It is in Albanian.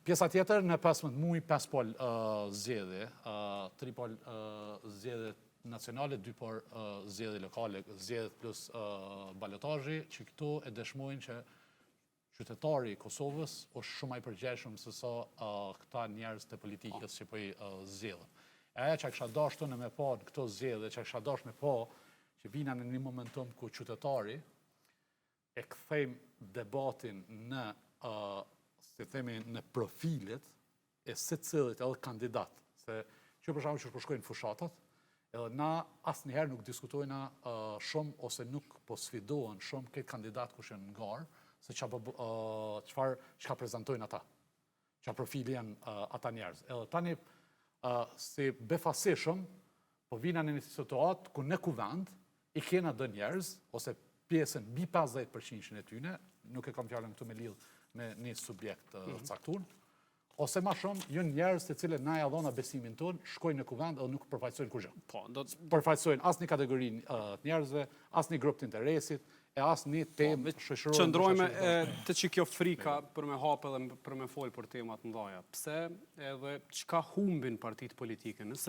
Pjesa tjetër, në 15 muaj 5 pol zgjedhje, 3 pol zgjedhje nacionale, 2 pol zgjedhje lokale, zgjedhjet plus balotazhi, që këtu e dëshmojnë që qytetari i Kosovës është shumë më i përgjegjshëm se sa këta njerëz të politikës që po i zgjedhin. Ajo që kisha dashur në me pa në këto zgjedhje, që kisha dashur me pa që vina në një momentum ku qytetari e kthejmë debatin në si themi në profilet e secillit edhe kandidat. Se që për shembull që përshkojnë fushatat, edhe na asnjëherë nuk diskutojna shumë ose nuk po sfidohen shumë këtë kandidat kush janë ngar, se çka prezantojnë ata. Çka profili janë ata njerëz. Edhe tani si befasishëm po vina në një situatë ku në kuvend i kena do njerëz ose pjesën mbi 50% e tyne, nuk e kam fjalën këtu me lidh me një subjekt caktuar, ose ma shumë, jënë njerëz të cilët na ja dhona besimin tonë, shkojnë në kuvend edhe nuk përfaqësojnë kurrë. Po, përfaqësojnë as një kategori të njerëzve, as një grup të interesit, e as një temë shoqërore. Qëndrojme të që kjo frika për me hapë edhe për me folë për temat mëdha. Pse edhe çka humbin partitë politike?